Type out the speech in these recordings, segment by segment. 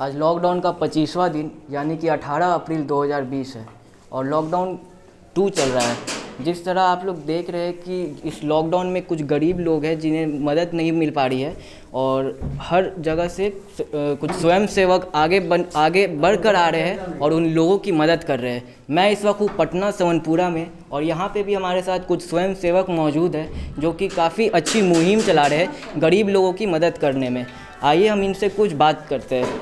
आज लॉकडाउन का 25वां दिन यानी कि 18 अप्रैल 2020 है और लॉकडाउन 2 चल रहा है। जिस तरह आप लोग देख रहे हैं कि इस लॉकडाउन में कुछ गरीब लोग हैं जिन्हें मदद नहीं मिल पा रही है और हर जगह से कुछ स्वयं सेवक आगे बढ़कर आ रहे हैं और उन लोगों की मदद कर रहे हैं। मैं इस वक्त हूँ पटना सवनपुरा में और यहाँ पे भी हमारे साथ कुछ स्वयं सेवक मौजूद हैं जो कि काफ़ी अच्छी मुहिम चला रहे हैं गरीब लोगों की मदद करने में। आइए हम इनसे कुछ बात करते हैं।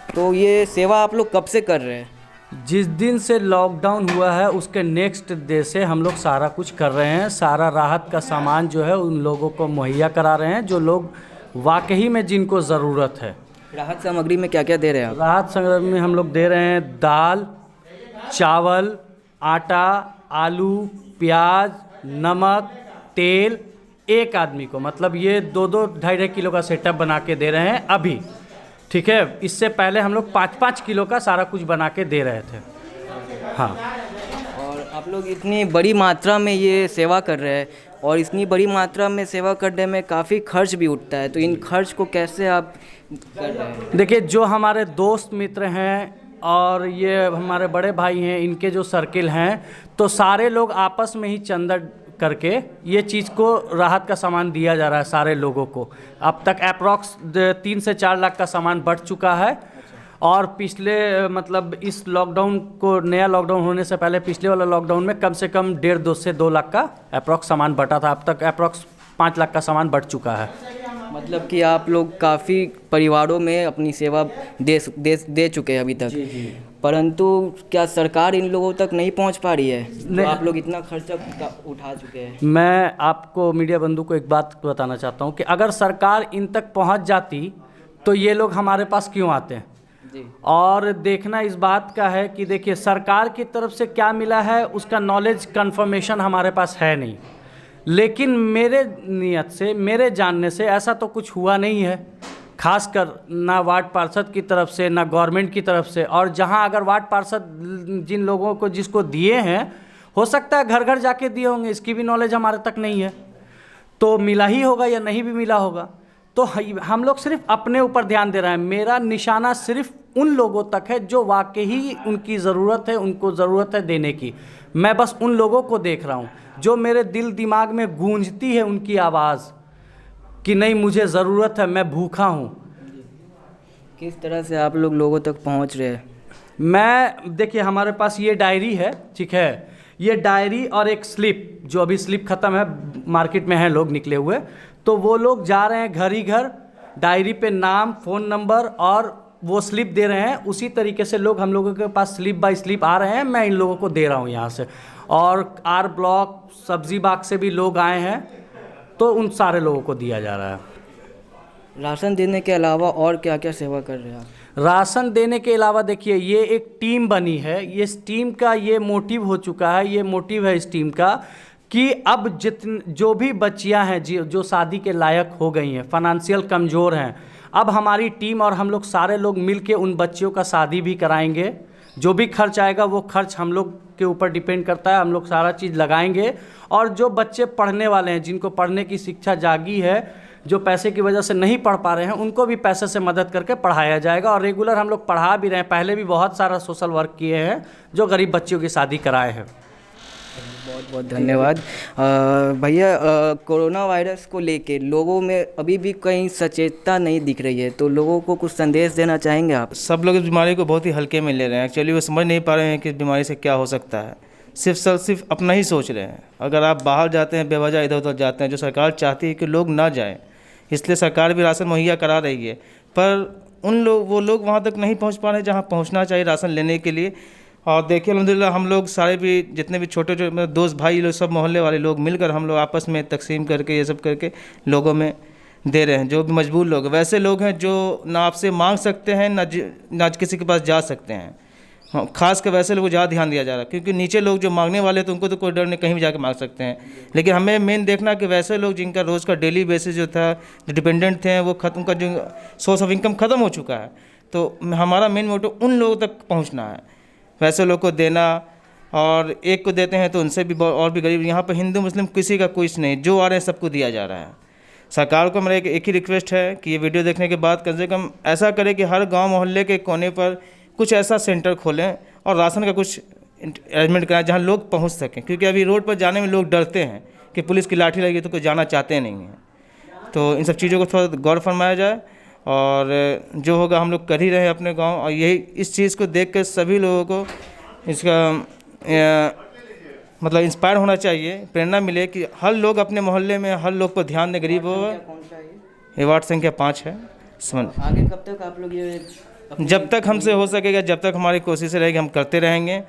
तो ये सेवा आप लोग कब से कर रहे हैं? जिस दिन से लॉकडाउन हुआ है उसके नेक्स्ट डे से हम लोग सारा कुछ कर रहे हैं। सारा राहत का सामान जो है उन लोगों को मुहैया करा रहे हैं जो लोग वाकई में जिनको ज़रूरत है। राहत सामग्री में क्या क्या दे रहे हैं आप? राहत सामग्री में हम लोग दे रहे हैं दाल, चावल, आटा, आलू, प्याज, नमक, तेल। एक आदमी को मतलब ये 2-2, 2.5 किलो का सेटअप बना के दे रहे हैं अभी। ठीक है, इससे पहले हम लोग 5-5 किलो का सारा कुछ बना के दे रहे थे। हाँ, और आप लोग इतनी बड़ी मात्रा में ये सेवा कर रहे हैं और इतनी बड़ी मात्रा में सेवा करने में काफ़ी खर्च भी उठता है, तो इन खर्च को कैसे आप कर रहे हैं? देखिए, जो हमारे दोस्त मित्र हैं और ये हमारे बड़े भाई हैं, इनके जो सर्किल हैं, तो सारे लोग आपस में ही चंदा करके ये चीज़ को राहत का सामान दिया जा रहा है सारे लोगों को। अब तक अप्रॉक्स 3 से 4 लाख का सामान बढ़ चुका है। और पिछले मतलब इस लॉकडाउन को, नया लॉकडाउन होने से पहले पिछले वाला लॉकडाउन में कम से कम 1.5 से 2 लाख का अप्रॉक्स सामान बढ़ा था। अब तक अप्रॉक्स 5 लाख का सामान बढ़ चुका है। मतलब कि आप लोग काफ़ी परिवारों में अपनी सेवा दे चुके हैं अभी तक। जी। परंतु क्या सरकार इन लोगों तक नहीं पहुंच पा रही है? नहीं। तो आप लोग इतना खर्चा उठा चुके हैं। मैं आपको मीडिया बंधु को एक बात बताना चाहता हूँ कि अगर सरकार इन तक पहुँच जाती तो ये लोग हमारे पास क्यों आते हैं? जी। और देखना इस बात का है कि देखिए, सरकार की तरफ से क्या मिला है उसका नॉलेज कंफर्मेशन हमारे पास है नहीं, लेकिन मेरे नियत से, मेरे जानने से ऐसा तो कुछ हुआ नहीं है, खासकर ना वार्ड पार्षद की तरफ से ना गवर्नमेंट की तरफ से। और जहां अगर वार्ड पार्षद जिन लोगों को जिसको दिए हैं, हो सकता है घर घर जाके दिए होंगे, इसकी भी नॉलेज हमारे तक नहीं है, तो मिला ही होगा या नहीं भी मिला होगा। तो हम लोग सिर्फ अपने ऊपर ध्यान दे रहे हैं। मेरा निशाना सिर्फ उन लोगों तक है जो वाकई उनकी ज़रूरत है, उनको ज़रूरत है देने की। मैं बस उन लोगों को देख रहा हूँ जो मेरे दिल दिमाग में गूंजती है उनकी आवाज़ कि नहीं, मुझे ज़रूरत है, मैं भूखा हूँ। किस तरह से आप लोग लोगों तक पहुंच रहे हैं? मैं देखिए, हमारे पास ये डायरी है, ठीक है, ये डायरी और एक स्लिप, जो अभी स्लिप ख़त्म है, मार्केट में हैं लोग निकले हुए, तो वो लोग जा रहे हैं घर ही घर, डायरी पे नाम, फ़ोन नंबर और वो स्लिप दे रहे हैं। उसी तरीके से लोग हम लोगों के पास स्लिप बाय स्लिप आ रहे हैं, मैं इन लोगों को दे रहा हूँ यहाँ से। और आर ब्लॉक, सब्जी बाग से भी लोग आए हैं, तो उन सारे लोगों को दिया जा रहा है। राशन देने के अलावा और क्या क्या सेवा कर रहे हैं आप? राशन देने के अलावा देखिए, ये एक टीम बनी है। ये इस टीम का ये मोटिव हो चुका है, ये मोटिव है इस टीम का कि अब जो भी बच्चियां हैं जो शादी के लायक हो गई हैं, फाइनेंशियल कमज़ोर हैं, अब हमारी टीम और हम लोग सारे लोग मिल के उन बच्चियों का शादी भी कराएंगे। जो भी खर्च आएगा वो खर्च हम लोग के ऊपर डिपेंड करता है, हम लोग सारा चीज़ लगाएंगे। और जो बच्चे पढ़ने वाले हैं, जिनको पढ़ने की शिक्षा जागी है, जो पैसे की वजह से नहीं पढ़ पा रहे हैं, उनको भी पैसे से मदद करके पढ़ाया जाएगा। और रेगुलर हम लोग पढ़ा भी रहे हैं, पहले भी बहुत सारा सोशल वर्क किए हैं जो गरीब बच्चियों की शादी कराए हैं। बहुत बहुत धन्यवाद। भैया, कोरोना वायरस को लेके लोगों में अभी भी कहीं सचेतता नहीं दिख रही है, तो लोगों को कुछ संदेश देना चाहेंगे आप? सब लोग इस बीमारी को बहुत ही हल्के में ले रहे हैं। एक्चुअली वो समझ नहीं पा रहे हैं कि इस बीमारी से क्या हो सकता है। सिर्फ अपना ही सोच रहे हैं। अगर आप बाहर जाते हैं, बेवजह इधर उधर जाते हैं, जो सरकार चाहती है कि लोग ना जाएं, इसलिए सरकार भी राशन मुहैया करा रही है, पर वो लोग वहाँ तक नहीं पहुँच पा रहे जहाँ पहुँचना चाहिए राशन लेने के लिए। और देखिए, अल्हम्दुलिल्लाह हम लोग सारे भी जितने भी छोटे छोटे दोस्त भाई लोग, सब मोहल्ले वाले लोग मिलकर हम लोग आपस में तकसीम करके ये सब करके लोगों में दे रहे हैं। जो भी मजबूर लोग, वैसे लोग हैं जो ना आपसे मांग सकते हैं, ना किसी के पास जा सकते हैं। हाँ, खास कर वैसे लोगों को ज़्यादा ध्यान दिया जा रहा है, क्योंकि नीचे लोग जो मांगने वाले तो उनको तो कोई डर नहीं, कहीं भी जाके मांग सकते हैं। लेकिन हमें मेन देखना कि वैसे लोग जिनका रोज़ का डेली बेसिस जो था, जो डिपेंडेंट थे, वो खत्म, का जो सोर्स ऑफ इनकम ख़त्म हो चुका है, तो हमारा मेन मोटिव उन लोगों तक पहुँचना है, वैसे लोग को देना। और एक को देते हैं तो उनसे भी और भी गरीब, यहाँ पर हिंदू मुस्लिम किसी का कुछ नहीं, जो आ रहे हैं सबको दिया जा रहा है। सरकार को मेरा एक ही रिक्वेस्ट है कि ये वीडियो देखने के बाद कम से कम ऐसा करे कि हर गांव मोहल्ले के कोने पर कुछ ऐसा सेंटर खोलें और राशन का कुछ अरेंजमेंट कराएं जहां लोग पहुंच सकें, क्योंकि अभी रोड पर जाने में लोग डरते हैं कि पुलिस की लाठी लगी तो कोई जाना चाहते नहीं हैं। तो इन सब चीज़ों को थोड़ा गौर फरमाया जाए और जो होगा हम लोग कर ही रहे हैं अपने गाँव, और यही इस चीज़ को देख कर सभी लोगों को इसका मतलब इंस्पायर होना चाहिए, प्रेरणा मिले कि हर लोग अपने मोहल्ले में हर लोग पर ध्यान दें, गरीब हो। कौन सा है ये वार्ड संख्या 5 है। आगे कब तक आप लोग ये जब तक हमसे हो सकेगा, जब तक हमारी कोशिश रहेगी, हम करते रहेंगे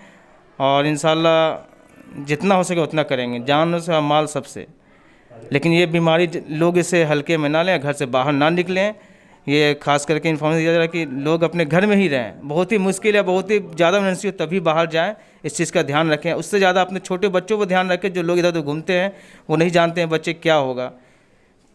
और इंशाल्लाह जितना हो सके उतना करेंगे, जान से और माल सबसे। लेकिन ये बीमारी लोग इसे हल्के में ना लें, घर से बाहर ना निकलें। ये खास करके इन्फॉर्मेशन दिया जा रहा है कि लोग अपने घर में ही रहें। बहुत ही मुश्किल है, बहुत ही ज़्यादा इमरजेंसी हो तभी बाहर जाएं। इस चीज़ का ध्यान रखें। उससे ज़्यादा अपने छोटे बच्चों को ध्यान रखें, जो लोग इधर उधर घूमते हैं वो नहीं जानते हैं बच्चे क्या होगा।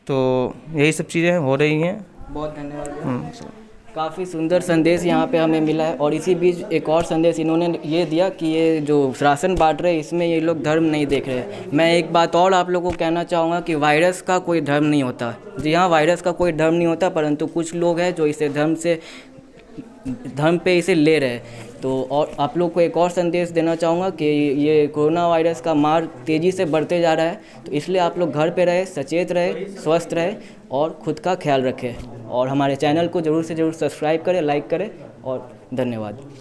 तो यही सब चीज़ें हो रही हैं। बहुत धन्यवाद। काफ़ी सुंदर संदेश यहाँ पे हमें मिला है। और इसी बीच एक और संदेश इन्होंने ये दिया कि ये जो राशन बांट रहे हैं इसमें ये लोग धर्म नहीं देख रहे हैं। मैं एक बात और आप लोगों को कहना चाहूँगा कि वायरस का कोई धर्म नहीं होता। जी हाँ, वायरस का कोई धर्म नहीं होता, परंतु कुछ लोग हैं जो इसे धर्म पे इसे ले रहे हैं। तो और आप लोग को एक और संदेश देना चाहूँगा कि ये कोरोना वायरस का मार तेज़ी से बढ़ते जा रहा है, तो इसलिए आप लोग घर पे रहे, सचेत रहे, स्वस्थ रहे और ख़ुद का ख्याल रखें। और हमारे चैनल को ज़रूर से ज़रूर सब्सक्राइब करें, लाइक करें और धन्यवाद।